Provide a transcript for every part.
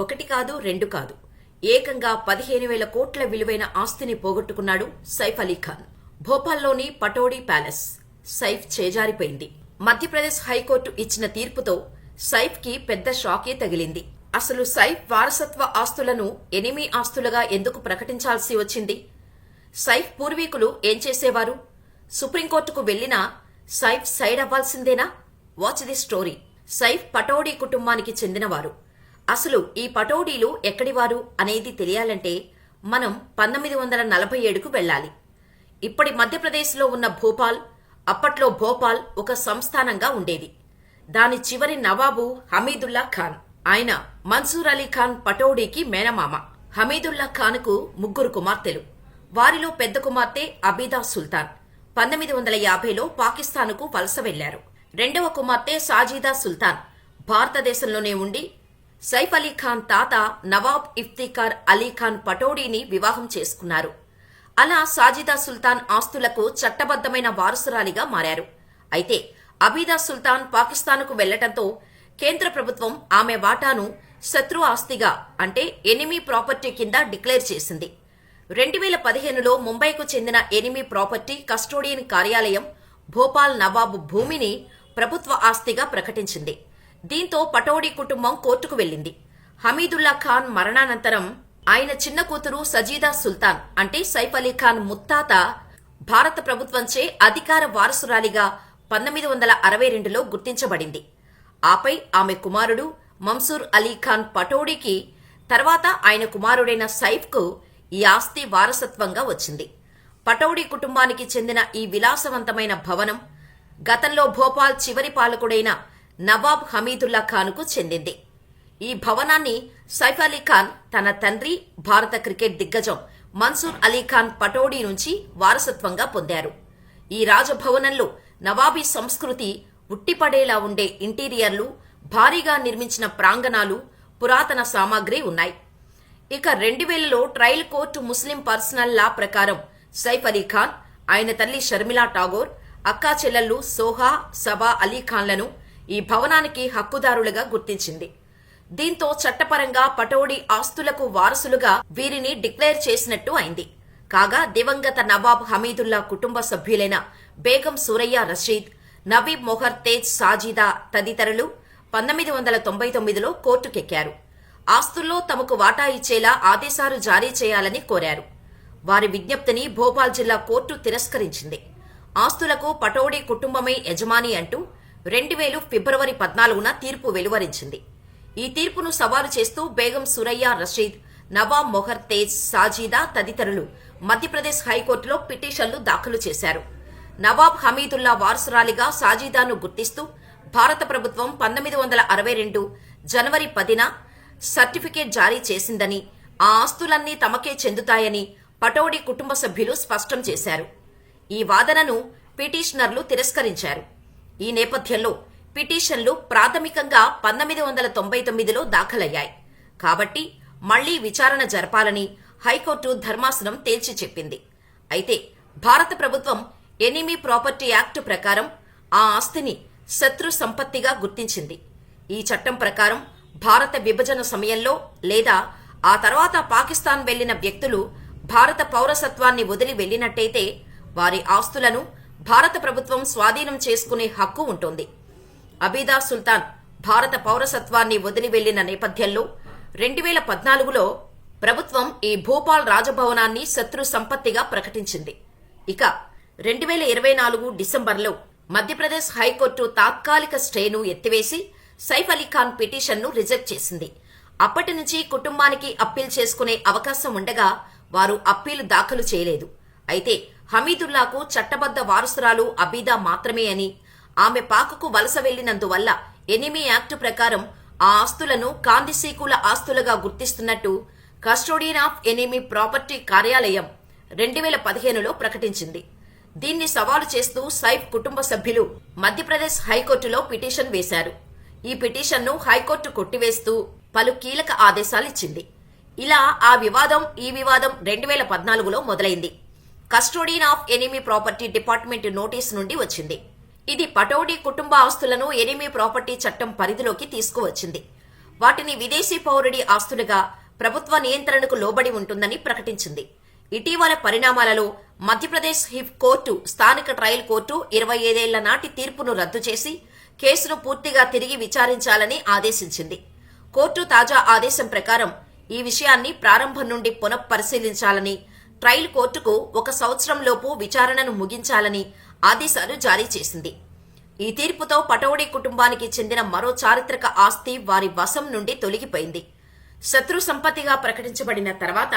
ఒకటి కాదు రెండు కాదు ఏకంగా 15,000 కోట్ల విలువైన ఆస్తిని పోగొట్టుకున్నాడు సైఫ్ అలీ ఖాన్. భోపాల్లోని పటౌడీ ప్యాలెస్ సైఫ్ చేజారిపోయింది. మధ్యప్రదేశ్ హైకోర్టు ఇచ్చిన తీర్పుతో సైఫ్కి పెద్ద షాకే తగిలింది. అసలు సైఫ్ వారసత్వ ఆస్తులను ఎనిమీ ఆస్తులుగా ఎందుకు ప్రకటించాల్సి వచ్చింది? సైఫ్ పూర్వీకులు ఏం చేసేవారు? సుప్రీంకోర్టుకు వెళ్లినా సైఫ్ సైడ్ అవ్వాల్సిందేనా? Watch the story. Saif Pataudi కుటుంబానికి చెందినవారు. అసలు ఈ పటౌడీలు ఎక్కడివారు అనేది తెలియాలంటే మనం 1947కు వెళ్లాలి. ఇప్పటి మధ్యప్రదేశ్లో ఉన్న భోపాల్, అప్పట్లో భోపాల్ ఒక సంస్థానంగా ఉండేది. దాని చివరి నవాబు హమీదుల్లా ఖాన్. ఆయన మన్సూర్ అలీ ఖాన్ పటౌడీకి మేనమామ. హమీదుల్లా ఖాన్కు 3 కుమార్తెలు. వారిలో పెద్ద కుమార్తె అబీదా సుల్తాన్ 1950లో పాకిస్తాన్కు వలస వెళ్లారు. రెండవ కుమార్తె సాజీదా సుల్తాన్ భారతదేశంలోనే ఉండి సైఫ్ అలీ ఖాన్ తాత నవాబ్ ఇఫ్తిఖార్ అలీ ఖాన్ పటౌడీని వివాహం చేసుకున్నారు. అలా సాజిదా సుల్తాన్ ఆస్తులకు చట్టబద్దమైన వారసురాలిగా మారారు. అయితే అబీదా సుల్తాన్ పాకిస్తాన్కు వెళ్లటంతో కేంద్ర ప్రభుత్వం ఆమె వాటాను శత్రు ఆస్తిగా అంటే ఎనిమీ ప్రాపర్టీ కింద డిక్లేర్ చేసింది. 2015లో ముంబైకు చెందిన ఎనిమీ ప్రాపర్టీ కస్టోడియన్ కార్యాలయం భోపాల్ నవాబ్ భూమిని ప్రభుత్వ ఆస్తిగా ప్రకటించింది. దీంతో పటౌడీ కుటుంబం కోర్టుకు వెళ్లింది. హమీదుల్లా ఖాన్ మరణానంతరం ఆయన చిన్న కూతురు సజీదా సుల్తాన్ అంటే సైఫ్ అలీ ఖాన్ ముత్తాత భారత ప్రభుత్వంచే అధికార వారసురాలిగా 1962లో గుర్తించబడింది. ఆపై ఆమె కుమారుడు మన్సూర్ అలీ ఖాన్ పటౌడీకి తర్వాత ఆయన కుమారుడైన సైఫ్కు ఈ ఆస్తి వారసత్వంగా వచ్చింది. పటౌడీ కుటుంబానికి చెందిన ఈ విలాసవంతమైన భవనం గతంలో భోపాల్ చివరి పాలకుడైన నవాబ్ హమీదుల్లా ఖాన్కు చెందింది. ఈ భవనాన్ని సైఫ్ అలీ ఖాన్ తన తండ్రి భారత క్రికెట్ దిగ్గజం మన్సూర్ అలీ ఖాన్ పటౌడీ నుంచి వారసత్వంగా పొందారు. ఈ రాజభవనంలో నవాబీ సంస్కృతి ఉట్టిపడేలా ఉండే ఇంటీరియర్లు, భారీగా నిర్మించిన ప్రాంగణాలు, పురాతన సామాగ్రి ఉన్నాయి. ఇక 2000లో ట్రయల్ కోర్టు ముస్లిం పర్సనల్ లా ప్రకారం సైఫ్ అలీ ఖాన్, ఆయన తల్లి షర్మిలా ఠాగూర్, అక్కా చెల్లెళ్లు సోహా, సబా అలీ ఖాన్లను ఈ భవనానికి హక్కుదారులుగా గుర్తించింది. దీంతో చట్టపరంగా పటౌడీ ఆస్తులకు వారసులుగా వీరిని డిక్లేర్ చేసినట్టు అయింది. కాగా దివంగత నవాబ్ హమీదుల్లా కుటుంబ సభ్యులైన బేగం సూరయ్య రషీద్, నబీబ్ మొహర్ తేజ్ సాజీదా తదితరులు 1999లో కోర్టుకెక్కారు. ఆస్తుల్లో తమకు వాటా ఇచ్చేలా ఆదేశాలు జారీ చేయాలని కోరారు. వారి విజ్ఞప్తిని భోపాల్ జిల్లా కోర్టు తిరస్కరించింది. ఆస్తులకు పటౌడీ కుటుంబమే యజమాని అంటూ 2000 ఫిబ్రవరి 14న తీర్పు వెలువరించింది. ఈ తీర్పును సవాలు చేస్తూ బేగం సురయ్య రషీద్, నవాబ్ మొహర్ తేజ్ సాజీదా తదితరులు మధ్యప్రదేశ్ హైకోర్టులో పిటిషన్లు దాఖలు చేశారు. నవాబ్ హమీదుల్లా వారసురాలిగా సాజీదాను గుర్తిస్తూ భారత ప్రభుత్వం 1962 జనవరి 10న సర్టిఫికేట్ జారీ చేసిందని, ఆ ఆస్తులన్నీ తమకే చెందుతాయని పటౌడీ కుటుంబ సభ్యులు స్పష్టం చేశారు. ఈ వాదనను పిటిషనర్లు తిరస్కరించారు. ఈ నేపథ్యంలో పిటిషన్లు ప్రాథమికంగా 1999లో దాఖలయ్యాయి. కాబట్టి మళ్లీ విచారణ జరపాలని హైకోర్టు ధర్మాసనం తేల్చి చెప్పింది. అయితే భారత ప్రభుత్వం ఎనిమీ ప్రాపర్టీ యాక్ట్ ప్రకారం ఆ ఆస్తిని శత్రు సంపత్తిగా గుర్తించింది. ఈ చట్టం ప్రకారం భారత విభజన సమయంలో లేదా ఆ తర్వాత పాకిస్తాన్ వెళ్లిన వ్యక్తులు భారత పౌరసత్వాన్ని వదిలి వెళ్లినట్టయితే వారి ఆస్తులను భారత ప్రభుత్వం స్వాధీనం చేసుకునే హక్కు ఉంటుంది. అబీదా సుల్తాన్ భారత పౌరసత్వాన్ని వదిలి వెళ్లిన నేపథ్యంలో 2014లో ప్రభుత్వం ఈ భోపాల్ రాజభవనాన్ని శత్రు సంపత్తిగా ప్రకటించింది. ఇక 2024 డిసెంబర్లో మధ్యప్రదేశ్ హైకోర్టు తాత్కాలిక స్టేను ఎత్తివేసి సైఫ్ అలీ ఖాన్ పిటిషన్ను రిజెక్ట్ చేసింది. అప్పటి నుంచి కుటుంబానికి అప్పీల్ చేసుకునే అవకాశం ఉండగా వారు అప్పీలు దాఖలు చేయలేదు. అయితే హమీదుల్లాకు చట్టబద్ద వారసురాలు అబీదా మాత్రమే అని, ఆమె పాక్కు వలస వెళ్లినందువల్ల ఎనిమీ యాక్టు ప్రకారం ఆ ఆస్తులను కాందిశీకుల ఆస్తులుగా గుర్తిస్తున్నట్టు కస్టోడియన్ ఆఫ్ ఎనిమీ ప్రాపర్టీ కార్యాలయం 2015లో ప్రకటించింది. దీన్ని సవాలు చేస్తూ సైఫ్ కుటుంబ సభ్యులు మధ్యప్రదేశ్ హైకోర్టులో పిటిషన్ వేశారు. ఈ పిటిషన్ను హైకోర్టు కొట్టివేస్తూ పలు కీలక ఆదేశాలిచ్చింది. ఇలా ఈ వివాదం 2014లో మొదలైంది. Custodian of enemy property department notice నుండి వచ్చింది. ఇది పటౌడీ కుటుంబ ఆస్తులను ఎనిమీ ప్రాపర్టీ చట్టం పరిధిలోకి తీసుకువచ్చింది. వాటిని విదేశీ పౌరుడి ఆస్తులుగా ప్రభుత్వ నియంత్రణకు లోబడి ఉంటుందని ప్రకటించింది. ఇటీవల పరిణామాలలో మధ్యప్రదేశ్ హిప్ కోర్టు స్థానిక ట్రయల్ కోర్టు 25 ఏళ్ల నాటి తీర్పును రద్దు చేసి కేసును పూర్తిగా తిరిగి విచారించాలని ఆదేశించింది. కోర్టు తాజా ఆదేశం ప్రకారం ఈ విషయాన్ని ప్రారంభం నుండి పునఃపరిశీలించాలని, ట్రయల్ కోర్టుకు 1 సంవత్సరంలోపు విచారణను ముగించాలని ఆదేశాలు జారీ చేసింది. ఈ తీర్పుతో పటౌడీ కుటుంబానికి చెందిన మరో చారిత్రక ఆస్తి వారి వశం నుండి తొలగిపోయింది. శత్రు సంపత్తిగా ప్రకటించబడిన తర్వాత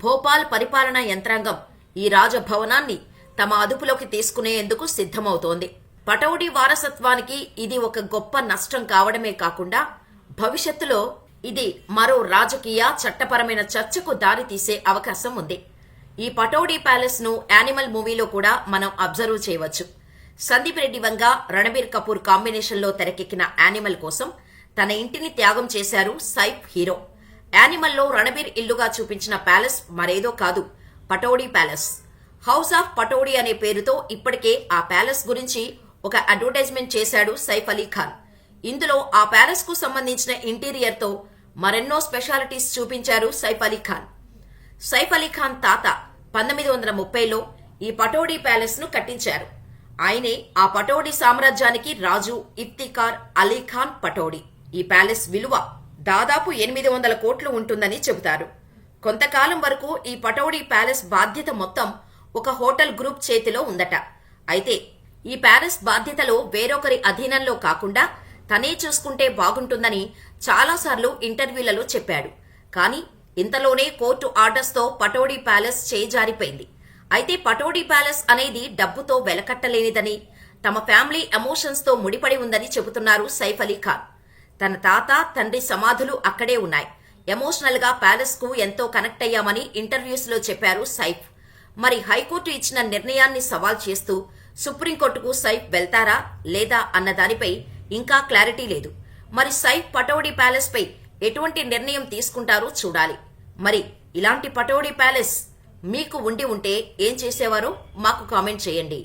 భోపాల్ పరిపాలనా యంత్రాంగం ఈ రాజభవనాన్ని తమ అదుపులోకి తీసుకునేందుకు సిద్ధమవుతోంది. పటౌడీ వారసత్వానికి ఇది ఒక గొప్ప నష్టం కావడమే కాకుండా భవిష్యత్తులో ఇది మరో రాజకీయ చట్టపరమైన చర్చకు దారితీసే అవకాశం ఉంది. ఈ పటౌడీ ప్యాలెస్ ను యానిమల్ మూవీలో కూడా మనం అబ్జర్వ్ చేయవచ్చు. సందీప్ రెడ్డి వంగ, రణబీర్ కపూర్ కాంబినేషన్ లో తెరకెక్కిన యానిమల్ కోసం తన ఇంటిని త్యాగం చేశారు సైఫ్ హీరో. యానిమల్లో రణబీర్ ఇల్లుగా చూపించిన ప్యాలెస్ మరేదో కాదు, Pataudi palace. House of Pataudi అనే పేరుతో ఇప్పటికే ఆ ప్యాలెస్ గురించి ఒక అడ్వర్టైజ్మెంట్ చేశాడు సైఫ్ అలీ ఖాన్. ఇందులో ఆ ప్యాలెస్ కు సంబంధించిన ఇంటీరియర్ తో మరెన్నో స్పెషాలిటీస్ చూపించారు సైఫ్ అలీ ఖాన్. సైఫ్ అలీ ఖాన్ తాత 1930లో ఈ పటౌడీ ప్యాలెస్ ను కట్టించారు. ఆయనే ఆ పటౌడీ సామ్రాజ్యానికి రాజు ఇఫ్తికార్ అలీ ఖాన్ పటౌడీ. ఈ ప్యాలెస్ విలువ దాదాపు 800 కోట్లు ఉంటుందని చెబుతారు. కొంతకాలం వరకు ఈ పటౌడీ ప్యాలెస్ బాధ్యత మొత్తం ఒక హోటల్ గ్రూప్ చేతిలో ఉందట. అయితే ఈ ప్యాలెస్ బాధ్యతలో వేరొకరి అధీనంలో కాకుండా తనే చూసుకుంటే బాగుంటుందని చాలాసార్లు ఇంటర్వ్యూలలో చెప్పాడు. కానీ ఇంతలోనే కోర్టు ఆర్డర్స్తో పటౌడీ ప్యాలెస్ చేజారిపోయింది. అయితే పటౌడీ ప్యాలెస్ అనేది డబ్బుతో వెలకట్టలేనిదని, తమ ఫ్యామిలీ ఎమోషన్స్ తో ముడిపడి ఉందని చెబుతున్నారు సైఫ్ అలీ ఖాన్. తన తాత, తండ్రి సమాధులు అక్కడే ఉన్నాయి. ఎమోషనల్ గా ప్యాలెస్ కు ఎంతో కనెక్ట్ అయ్యామని ఇంటర్వ్యూస్ లో చెప్పారు సైఫ్. మరి హైకోర్టు ఇచ్చిన నిర్ణయాన్ని సవాల్ చేస్తూ సుప్రీంకోర్టుకు సైఫ్ వెళ్తారా లేదా అన్న దానిపై ఇంకా క్లారిటీ లేదు. మరి సైఫ్ పటౌడీ ప్యాలెస్ పై ఎటువంటి నిర్ణయం తీసుకుంటారో చూడాలి. మరి ఇలాంటి పటౌడీ ప్యాలెస్ మీకు ఉండి ఉంటే ఏం చేసేవారో మాకు కామెంట్ చేయండి.